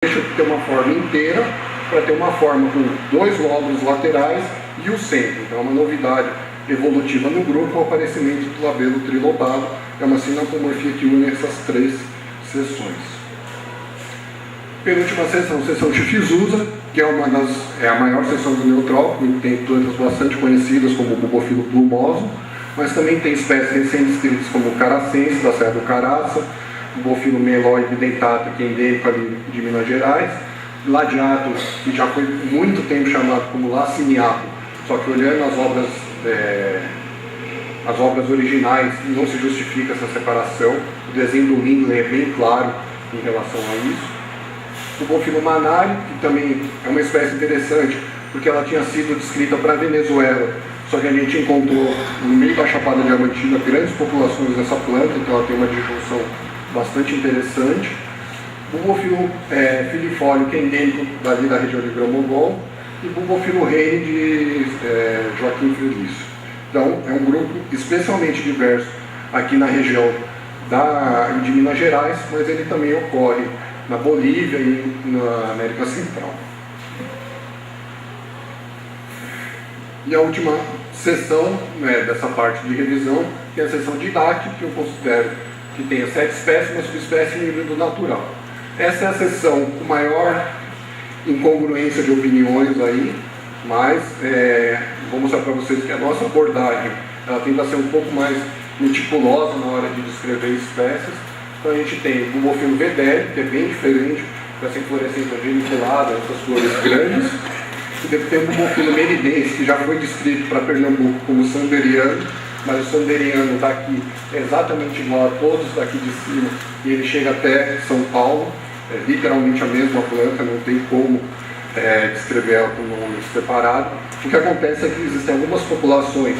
deixa de ter uma forma inteira para ter uma forma com 2 lóbulos laterais e o centro. Então é uma novidade evolutiva no grupo, o aparecimento do labelo trilobado. É uma sinatomorfia que une essas 3 seções. Penúltima seção, seção Chifisusa, que é a maior seção do neotrópico, e tem plantas bastante conhecidas como o Bubofilo plumoso, mas também tem espécies recém-descritas como o Caracense, da Serra do Caraça, o Bubofilo meloide dentata, que é endêmico ali de Minas Gerais, Ladiato, que já foi muito tempo chamado como Laciniato, só que olhando as obras originais não se justifica essa separação. O desenho do Lindley é bem claro em relação a isso. O Bubofilo manari, que também é uma espécie interessante, porque ela tinha sido descrita para a Venezuela, só que a gente encontrou no meio da Chapada Diamantina grandes populações dessa planta, então ela tem uma disjunção bastante interessante. O Bubofilo filifólio, que é endêmico dali da região de Grão-Mogol, e o Bubofilo reine de Joaquim Felício. Então é um grupo especialmente diverso aqui na região de Minas Gerais, mas ele também ocorre na Bolívia e na América Central. E a última seção dessa parte de revisão, que é a seção didática, que eu considero que tenha 7 espécies, uma subespécie e um híbrido natural. Essa é a seção com maior incongruência de opiniões aí, mas vou mostrar para vocês que a nossa abordagem ela tenta ser um pouco mais meticulosa na hora de descrever espécies. Então a gente tem o Bubofilo vedere, que é bem diferente dessa inflorescência geniculada, essas flores grandes. E depois tem o Bubofilo meridense, que já foi descrito para Pernambuco como sanderiano, mas o sanderiano daqui é exatamente igual a todos daqui de cima, e ele chega até São Paulo, é literalmente a mesma planta, não tem como descrever ela com nome separado. O que acontece é que existem algumas populações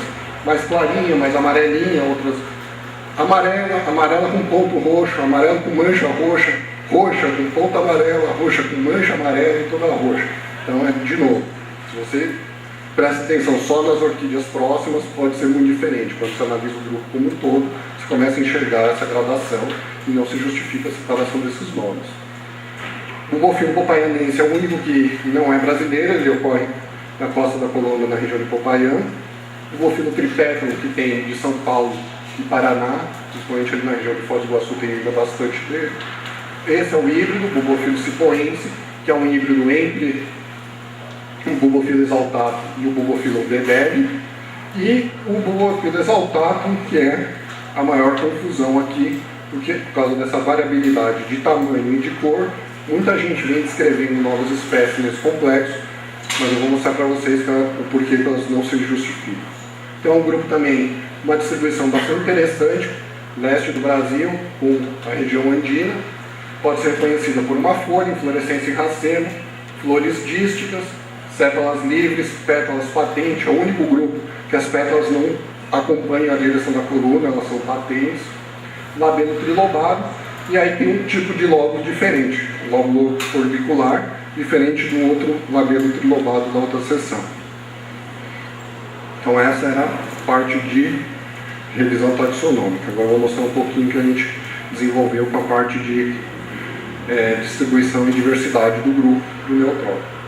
mais clarinha, mais amarelinha, outras amarela com ponto roxo, amarela com mancha roxa, roxa com ponto amarela, roxa com mancha amarela e toda roxa. Então, de novo, se você presta atenção só nas orquídeas próximas, pode ser muito diferente. Quando você analisa o grupo como um todo, você começa a enxergar essa gradação e não se justifica a separação desses nomes. O Bubofilo popaianense é o único que não é brasileiro, ele ocorre na costa da Colômbia, na região de Popayán. O Bubofilo tripétalo, que tem de São Paulo e Paraná, principalmente ali na região de Foz do Iguaçu, tem ainda bastante dele. Esse é o híbrido, o Bubofilo cipoense, que é um híbrido entre o Bubofilo exaltato e o Bubofilo vedere, e o Bubofilo exaltato, que é a maior confusão aqui, porque por causa dessa variabilidade de tamanho e de cor, muita gente vem descrevendo novas espécies complexos, mas eu vou mostrar para vocês o porquê que elas não se justificam. Então é um grupo também, uma distribuição bastante interessante, leste do Brasil, com a região andina, pode ser conhecida por uma folha, inflorescência em racemo, flores dísticas, sépalas livres, pétalas patentes, é o único grupo que as pétalas não acompanham a direção da coluna, elas são patentes, labelo trilobado, e aí tem um tipo de lóbulo diferente, lóbulo orbicular, diferente do outro labelo trilobado da outra seção. Então essa era a parte de revisão taxonômica. Agora eu vou mostrar um pouquinho que a gente desenvolveu com a parte de distribuição e diversidade do grupo do neotrópico.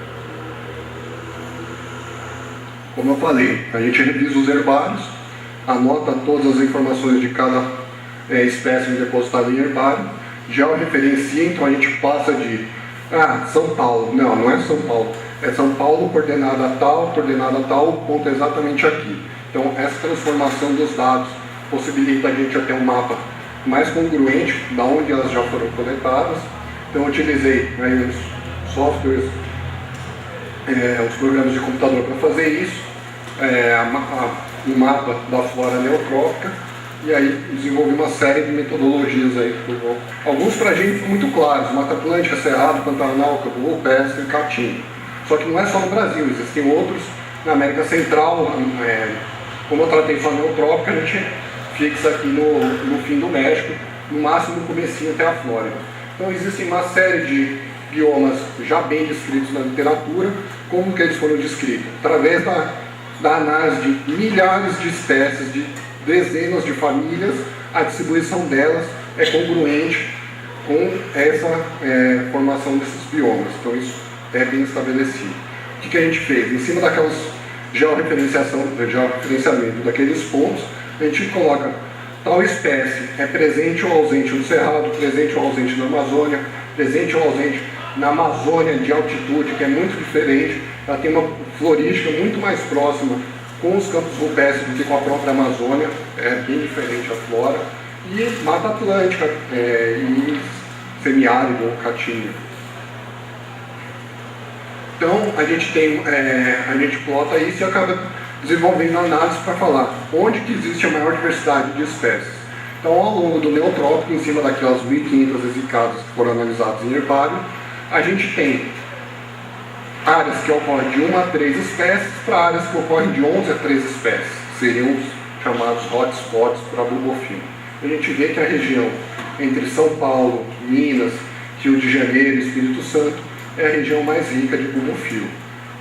Como eu falei, a gente revisa os herbários, anota todas as informações de cada espécie depositada em herbário, georreferencia, então a gente passa de São Paulo, não é São Paulo, é São Paulo, coordenada tal, o ponto é exatamente aqui. Então essa transformação dos dados possibilita a gente ter um mapa mais congruente da onde elas já foram coletadas. Então eu utilizei os softwares, os programas de computador para fazer isso, um mapa da flora neotrópica, e aí desenvolvi uma série de metodologias aí, alguns para a gente são muito claros: Mata Atlântica, Cerrado, Pantanal, Cabu, Pesca e Caatinga. Só que não é só no Brasil, existem outros na América Central. Como eu tratei só neotrópica, a gente fixa aqui no fim do México, no máximo no comecinho até a Flórida. Então existem uma série de biomas já bem descritos na literatura. Como que eles foram descritos? Através da análise de milhares de espécies, de dezenas de famílias, a distribuição delas é congruente com essa formação desses biomas. Então isso é bem estabelecido. O que a gente fez? Em cima daquelas georreferenciamento daqueles pontos, a gente coloca tal espécie é presente ou ausente no Cerrado, presente ou ausente na Amazônia, presente ou ausente na Amazônia de altitude, que é muito diferente. Ela tem uma florística muito mais próxima com os campos rupestres do que com a própria Amazônia, é bem diferente a flora. E Mata Atlântica e semiárido ou caatinga. Então a gente plota isso e acaba desenvolvendo análise para falar onde que existe a maior diversidade de espécies. Então, ao longo do Neotrópico, em cima daquelas 1.500 exicádas que foram analisadas em herbário, a gente tem áreas que ocorrem de 1 a 3 espécies para áreas que ocorrem de 11 a 13 espécies, que seriam os chamados hotspots para bulbofilma. A gente vê que a região entre São Paulo, Minas, Rio de Janeiro e Espírito Santo é a região mais rica de bulbofilma.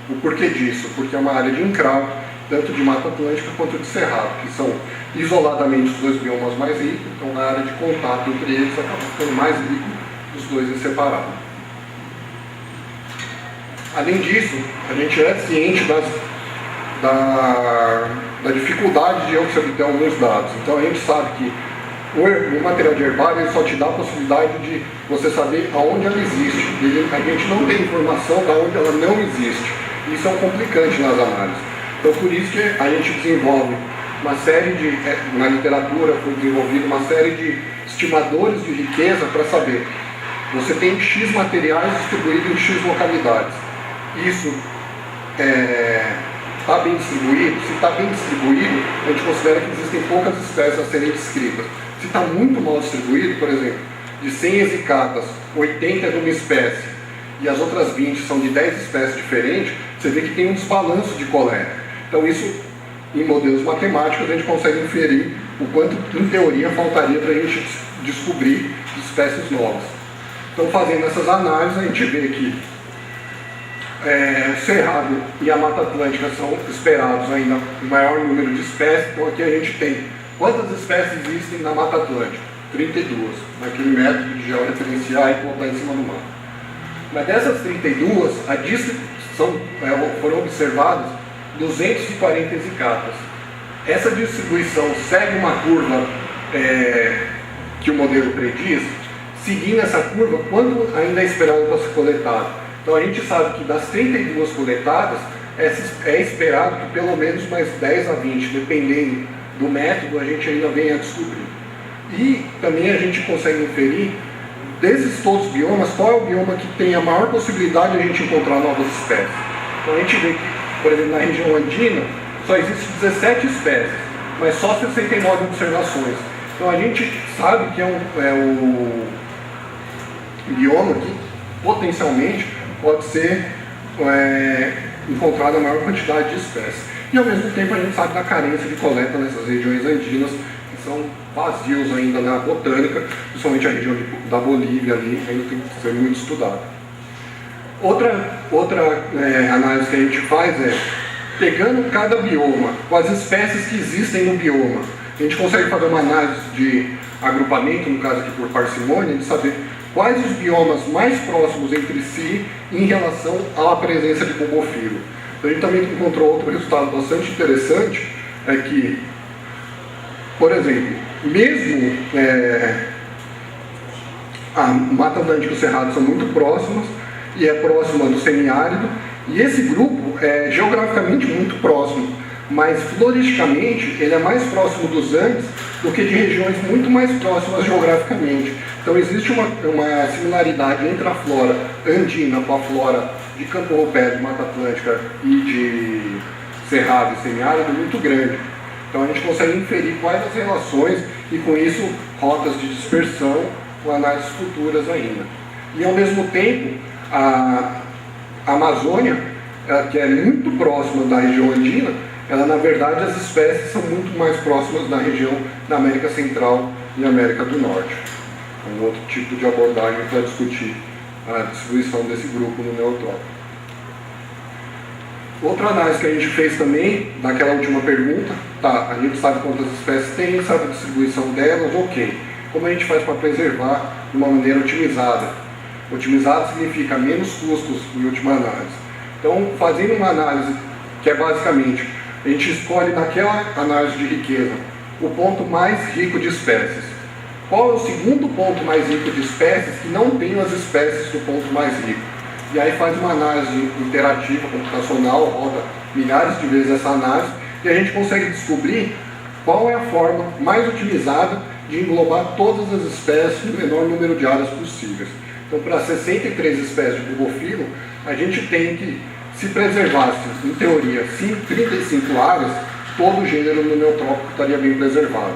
O porquê disso? Porque é uma área de encravo, tanto de Mata Atlântica quanto de Cerrado, que são isoladamente os dois biomas mais ricos, então na área de contato entre eles acaba ficando mais rico dos dois em separado. Além disso, a gente é ciente da dificuldade de se obter alguns dados. Então a gente sabe que o material de herbário ele só te dá a possibilidade de você saber aonde ela existe. A gente não tem informação de onde ela não existe. Isso é um complicante nas análises. Então por isso que a gente desenvolve uma série de, na literatura foi desenvolvida uma série de estimadores de riqueza para saber. Você tem X materiais distribuídos em X localidades. Isso está bem distribuído? Se está bem distribuído, a gente considera que existem poucas espécies a serem descritas. Se está muito mal distribuído, por exemplo, de 100 exícatas, 80 é de uma espécie e as outras 20 são de 10 espécies diferentes, você vê que tem um desbalanço de coleta. Então isso, em modelos matemáticos, a gente consegue inferir o quanto, em teoria, faltaria para a gente descobrir espécies novas. Então, fazendo essas análises, a gente vê que o Cerrado e a Mata Atlântica são esperados ainda o maior número de espécies. Então aqui a gente tem quantas espécies existem na Mata Atlântica? 32, naquele método de georreferenciar e colocar em cima do mapa. Mas dessas 32, foram observadas 240 exícatas. Essa distribuição segue uma curva que o modelo prediz. Seguindo essa curva, quando ainda é esperado para ser coletado? Então a gente sabe que das 32 coletadas, é esperado que pelo menos mais 10 a 20, dependendo do método, a gente ainda venha a descobrir. E também a gente consegue inferir, desses todos os biomas, qual é o bioma que tem a maior possibilidade de a gente encontrar novas espécies. Então a gente vê que, por exemplo, na região andina, só existem 17 espécies, mas só 69 observações. Então a gente sabe que é o bioma que potencialmente pode ser encontrada a maior quantidade de espécies. E ao mesmo tempo a gente sabe da carência de coleta nessas regiões andinas, que são vazios ainda na botânica, principalmente a região da Bolívia ali, ainda tem que ser muito estudada. Outra análise que a gente faz é, pegando cada bioma, com as espécies que existem no bioma, a gente consegue fazer uma análise de agrupamento, no caso aqui por parcimônia, de saber quais os biomas mais próximos entre si em relação à presença de bulbofilo. Então a gente também encontrou outro resultado bastante interessante, é que, por exemplo, mesmo a Mata Atlântica e o Cerrado são muito próximas, e é próxima do semiárido, e esse grupo é geograficamente muito próximo, mas floristicamente ele é mais próximo dos Andes do que de regiões muito mais próximas geograficamente. Então existe uma similaridade entre a flora andina com a flora de Campo Roupé, de Mata Atlântica e de Cerrado e semiárido muito grande. Então a gente consegue inferir quais as relações e com isso rotas de dispersão com análises futuras ainda. E ao mesmo tempo a Amazônia, que é muito próxima da região andina, ela na verdade as espécies são muito mais próximas da região da América Central e América do Norte. Um outro tipo de abordagem para discutir a distribuição desse grupo no Neotrópico. Outra análise que a gente fez também, naquela última pergunta, a gente sabe quantas espécies tem, sabe a distribuição delas, ok. Como a gente faz para preservar de uma maneira otimizada? Otimizado significa menos custos em última análise. Então, fazendo uma análise que é basicamente, a gente escolhe naquela análise de riqueza o ponto mais rico de espécies. Qual é o segundo ponto mais rico de espécies que não tem as espécies do ponto mais rico? E aí faz uma análise interativa, computacional, roda milhares de vezes essa análise, e a gente consegue descobrir qual é a forma mais otimizada de englobar todas as espécies no menor número de áreas possíveis. Então, para 63 espécies de bulbofilo, a gente tem que, se preservasse, em teoria, 35 áreas, todo o gênero no neotrópico estaria bem preservado.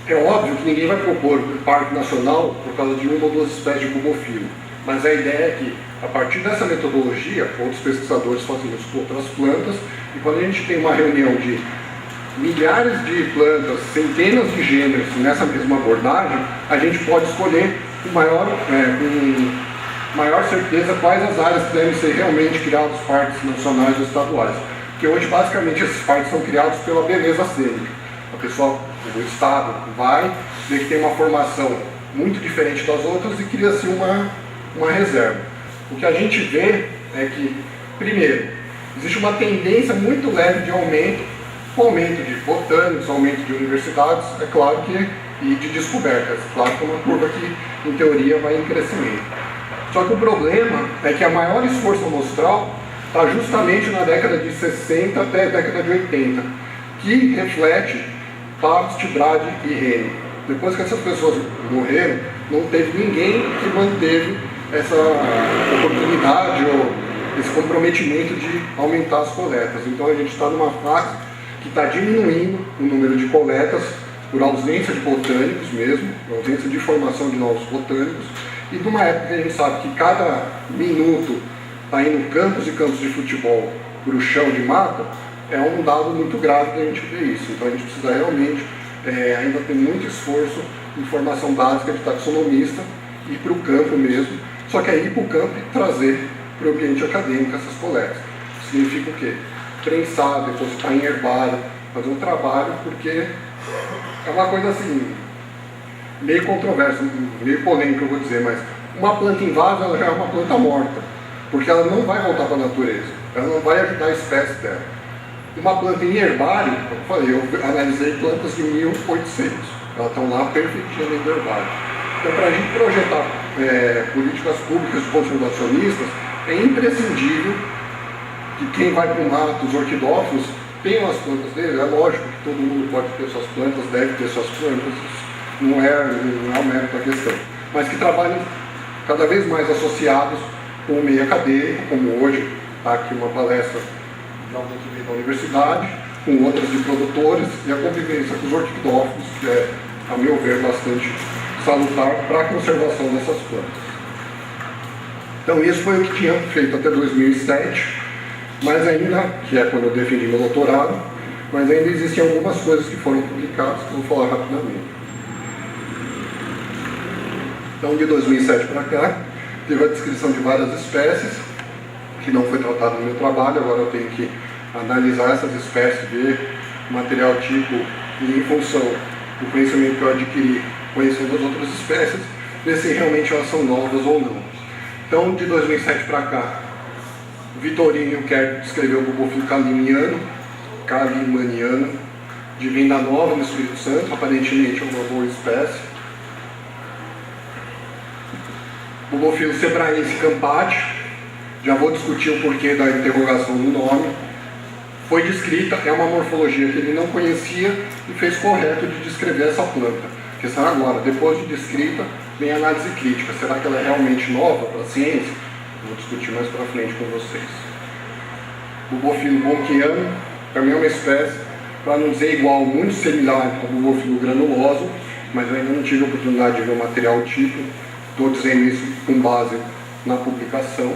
É óbvio que ninguém vai propor um parque nacional por causa de uma ou duas espécies de bulbofilo, mas a ideia é que, a partir dessa metodologia, outros pesquisadores fazem isso com outras plantas, e quando a gente tem uma reunião de milhares de plantas, centenas de gêneros nessa mesma abordagem, a gente pode escolher com maior certeza quais as áreas que devem ser realmente criados parques nacionais ou estaduais. Porque hoje, basicamente, esses parques são criados pela beleza cênica. A pessoa do estado vai, vê que tem uma formação muito diferente das outras e cria-se uma reserva. O que a gente vê é que, primeiro, existe uma tendência muito leve de aumento, com aumento de botânicos, aumento de universidades, é claro que, e de descobertas. Claro que é uma curva que, em teoria, vai em crescimento. Só que o problema é que a maior esforço amostral está justamente na década de 60 até a década de 80, que reflete Pabst, Brady e Rennie. Depois que essas pessoas morreram, não teve ninguém que manteve essa oportunidade ou esse comprometimento de aumentar as coletas. Então a gente está numa fase que está diminuindo o número de coletas por ausência de botânicos mesmo, por ausência de formação de novos botânicos, e numa época que a gente sabe que cada minuto está indo campos e campos de futebol para o chão de mata, é um dado muito grave da gente ver isso. Então a gente precisa realmente ainda ter muito esforço em formação básica de taxonomista, ir para o campo mesmo, só que é ir para o campo e trazer para o ambiente acadêmico essas coletas. Significa o quê? Prensar, depositar em herbário, fazer um trabalho, porque é uma coisa assim, meio controversa, meio polêmica eu vou dizer, mas uma planta em vaso ela já é uma planta morta, porque ela não vai voltar para a natureza, ela não vai ajudar a espécie dela. Uma planta em herbário, como eu falei, eu analisei plantas de 1800, elas estão lá perfeitinhas dentro do herbário. Então, para a gente projetar políticas públicas conservacionistas, é imprescindível que quem vai para o mato, os orquidófilos, tenham as plantas dele. É lógico que todo mundo pode ter suas plantas, deve ter suas plantas, não é o mérito da questão. Mas que trabalhem cada vez mais associados com o meio acadêmico, como hoje está aqui uma palestra da universidade, com outras de produtores, e a convivência com os orquidófilos, que é, a meu ver, bastante salutar para a conservação dessas plantas. Então isso foi o que tinha feito até 2007, mas ainda, que é quando eu defendi meu doutorado, mas ainda existem algumas coisas que foram publicadas, que eu vou falar rapidamente. Então de 2007 para cá, teve a descrição de várias espécies, que não foi tratado no meu trabalho, agora eu tenho que analisar essas espécies, ver material tipo, e em função do conhecimento que eu adquiri conhecendo as outras espécies, ver se realmente elas são novas ou não. Então, de 2007 para cá, Vitorino quer descrever o bulbofilo calimaniano, de Venda Nova, no Espírito Santo, aparentemente é uma boa espécie. Bulbofilo cebraense campati, já vou discutir o porquê da interrogação do nome. Foi descrita, é uma morfologia que ele não conhecia e fez correto de descrever essa planta. A questão agora, depois de descrita, vem a análise crítica. Será que ela é realmente nova para a ciência? Vou discutir mais para frente com vocês. Bulbofilo bonquiano, também é uma espécie, para não dizer igual, muito similar ao bulbofilo granuloso, mas eu ainda não tive a oportunidade de ver o material tipo. Estou dizendo isso com base na publicação.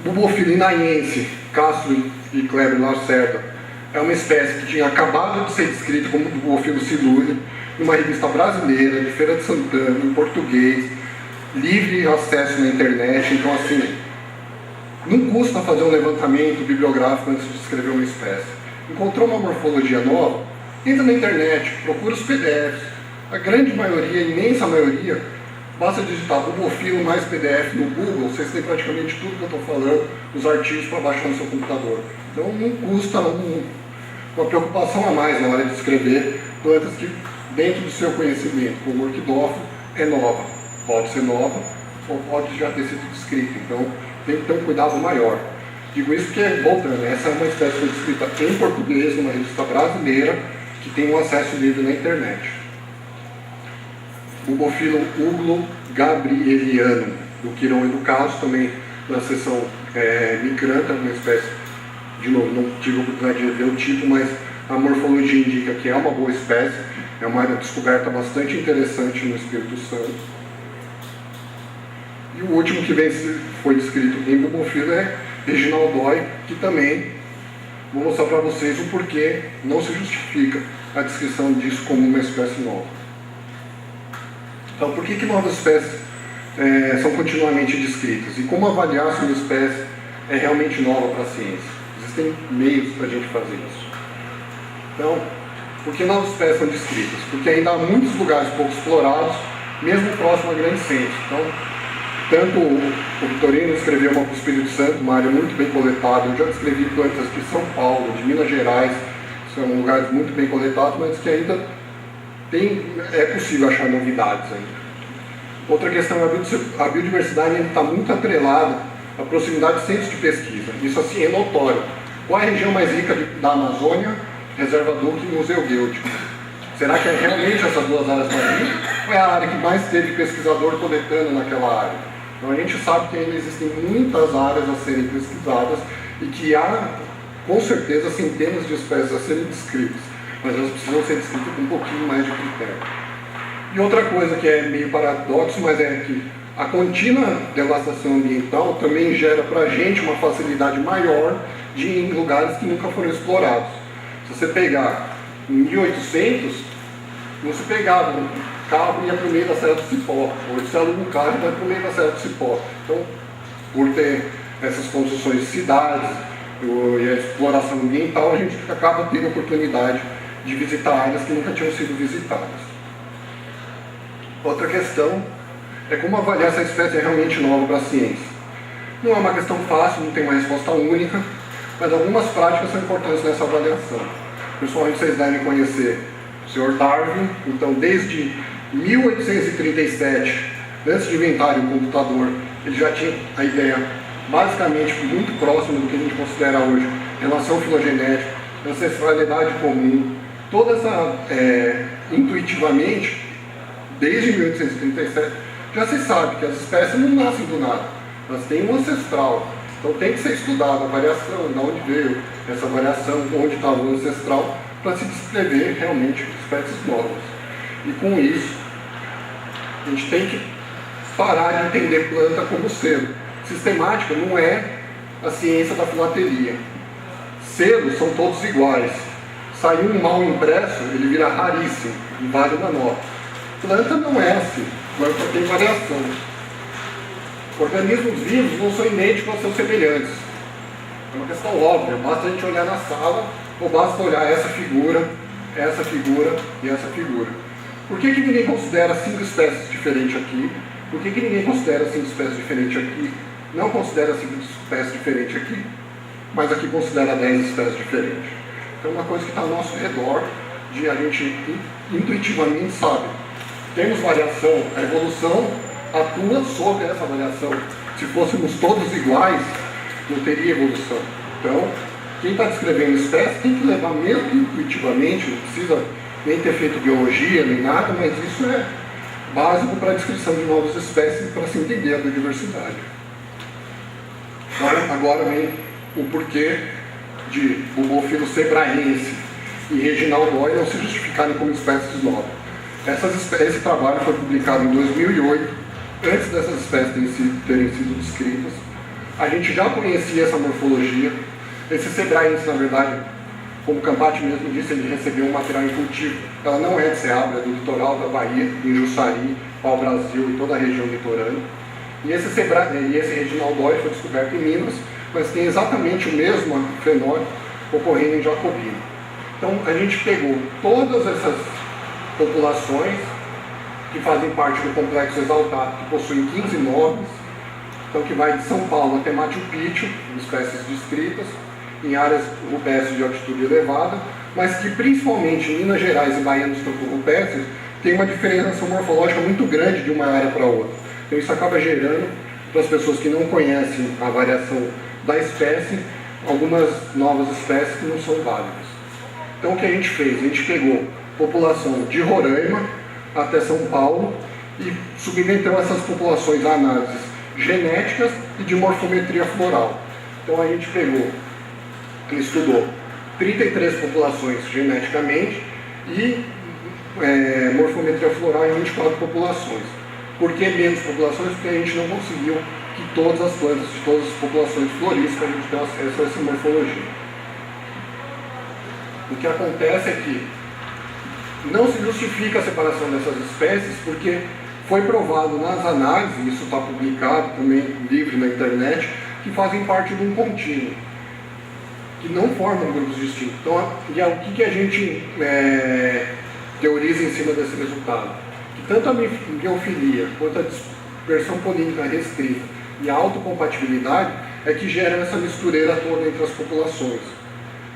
Bulbofilo inaiense, Castro e Kleber Lacerda, é uma espécie que tinha acabado de ser descrita como bulbofilo silure em uma revista brasileira, de Feira de Santana, em português, livre acesso na internet. Então, assim, não custa fazer um levantamento bibliográfico antes de descrever uma espécie. Encontrou uma morfologia nova? Entra na internet, procura os PDFs. A grande maioria, a imensa maioria, Basta digitar Bubofilo mais PDF no Google, vocês têm praticamente tudo que eu estou falando, os artigos para baixar no seu computador. Então não custa uma preocupação a mais na hora de escrever plantas que, dentro do seu conhecimento, como orquidófilo, é nova. Pode ser nova ou pode já ter sido descrita. Então tem que ter um cuidado maior. Digo isso porque, voltando, essa é uma espécie que foi descrita em português, numa revista brasileira, que tem um acesso livre na internet. Bubofilo uglo gabrielianum, do Quirón e do Caso, também na seção micranta, uma espécie, de novo, não tive a oportunidade de ver o tipo, mas a morfologia indica que é uma boa espécie, é uma descoberta bastante interessante no Espírito Santo. E o último que foi descrito em Bubofilo é Reginaldói, que também vou mostrar para vocês o porquê não se justifica a descrição disso como uma espécie nova. Então, por que novas espécies são continuamente descritas? E como avaliar se uma espécie é realmente nova para a ciência? Existem meios para a gente fazer isso. Então, por que novas espécies são descritas? Porque ainda há muitos lugares pouco explorados, mesmo próximo a grandes centros. Então, tanto o Vitorino escreveu uma para o Espírito Santo, uma área muito bem coletada. Eu já descrevi plantas de São Paulo, de Minas Gerais, são lugares muito bem coletados, mas que ainda é possível achar novidades ainda. Outra questão é a biodiversidade está muito atrelada à proximidade de centros de pesquisa. Isso assim é notório. Qual é a região mais rica da Amazônia? Reserva Duque e Museu Gêutico. Será que é realmente essas duas áreas mais ricas? Ou é a área que mais teve pesquisador coletando naquela área? Então a gente sabe que ainda existem muitas áreas a serem pesquisadas e que há, com certeza, centenas de espécies a serem descritas, mas elas precisam ser descritas com um pouquinho mais de critério. E outra coisa que é meio paradoxo, mas é que a contínua devastação ambiental também gera para a gente uma facilidade maior de ir em lugares que nunca foram explorados. Se você pegar em 1800, não se pegava um carro e ia para o meio da Serra do Cipó. Hoje você aluga um carro e vai para o meio da Serra do Cipó. Então, por ter essas construções de cidades e a exploração ambiental, a gente acaba tendo a oportunidade de visitar áreas que nunca tinham sido visitadas. Outra questão é como avaliar se a espécie é realmente nova para a ciência. Não é uma questão fácil, não tem uma resposta única, mas algumas práticas são importantes nessa avaliação. Pessoalmente, vocês devem conhecer o Sr. Darwin. Então, desde 1837, antes de inventarem o computador, ele já tinha a ideia basicamente muito próxima do que a gente considera hoje relação filogenética, ancestralidade comum, toda essa, intuitivamente, desde 1837, já se sabe que as espécies não nascem do nada, elas têm um ancestral. Então tem que ser estudada a variação, de onde veio essa variação, onde estava o ancestral, para se descrever realmente espécies novas. E com isso, a gente tem que parar de entender planta como selo. Sistemática não é a ciência da filatelia. Selos são todos iguais. Saiu um mal impresso, ele vira raríssimo, e vale uma nota. Planta não é assim, planta tem variação. Organismos vivos não são idênticos aos seus semelhantes. É uma questão óbvia, basta a gente olhar na sala, ou basta olhar essa figura e essa figura. Por que ninguém considera 5 espécies diferentes aqui? Por que ninguém considera 5 espécies diferentes aqui? Não considera 5 espécies diferentes aqui, mas aqui considera 10 espécies diferentes. Então é uma coisa que está ao nosso redor, de a gente intuitivamente sabe. Temos variação, a evolução atua sobre essa variação. Se fôssemos todos iguais, não teria evolução. Então, quem está descrevendo espécie tem que levar mesmo intuitivamente, não precisa nem ter feito biologia, nem nada, mas isso é básico para a descrição de novas espécies, para se entender a biodiversidade. Então, agora vem o porquê de Bubofilo sebraense e Reginaldói não se justificarem como espécies novas. Esse trabalho foi publicado em 2008, antes dessas espécies terem sido descritas. A gente já conhecia essa morfologia. Esse sebraense, na verdade, como o Campati mesmo disse, ele recebeu um material em cultivo. Ela não é de Ceabra, é do litoral da Bahia, em Jussari, pau-brasil e toda a região litorânea. E esse Reginaldói foi descoberto em Minas, mas tem exatamente o mesmo fenótipo ocorrendo em Jacobina. Então, a gente pegou todas essas populações que fazem parte do complexo exaltado, que possuem 15 nomes, então que vai de São Paulo até Machu Picchu, espécies descritas, em áreas rupestres de altitude elevada, mas que principalmente em Minas Gerais e Bahia nos campos rupestres tem uma diferença morfológica muito grande de uma área para outra. Então isso acaba gerando, para as pessoas que não conhecem a variação da espécie, algumas novas espécies que não são válidas. Então o que a gente fez? A gente pegou população de Roraima até São Paulo e submeteu essas populações a análises genéticas e de morfometria floral. Então a gente pegou, estudou 33 populações geneticamente e morfometria floral em 24 populações. Por que menos populações? Porque a gente não conseguiu que todas as plantas de todas as populações florissem para a gente ter acesso a essa morfologia. O que acontece é que não se justifica a separação dessas espécies porque foi provado nas análises, isso está publicado também livre na internet, que fazem parte de um contínuo, que não formam grupos distintos. Então, o que a gente teoriza em cima desse resultado? Que tanto a biofilia quanto a dispersão polínica restrita e a autocompatibilidade é que geram essa mistureira toda entre as populações.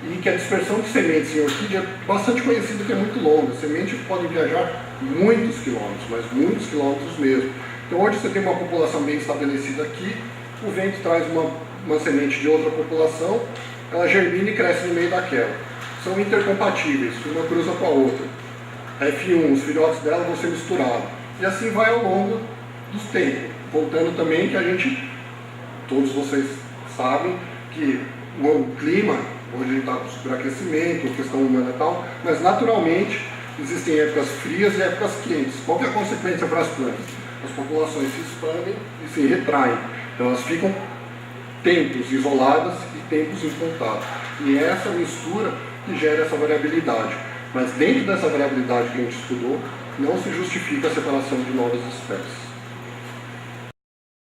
E que a dispersão de sementes em orquídea é bastante conhecida, que é muito longa. Sementes podem viajar muitos quilômetros, mas muitos quilômetros mesmo. Então, onde você tem uma população bem estabelecida aqui, o vento traz uma semente de outra população, ela germina e cresce no meio daquela. São intercompatíveis, uma cruza com a outra. F1, os filhotes dela vão ser misturados. E assim vai ao longo dos tempos. Voltando também que a gente, todos vocês sabem, que o clima, hoje a gente está com superaquecimento, questão humana e tal, mas naturalmente existem épocas frias e épocas quentes. Qual que é a consequência para as plantas? As populações se expandem e se retraem. Então elas ficam tempos isoladas e tempos em contato. E é essa mistura que gera essa variabilidade. Mas dentro dessa variabilidade que a gente estudou, não se justifica a separação de novas espécies.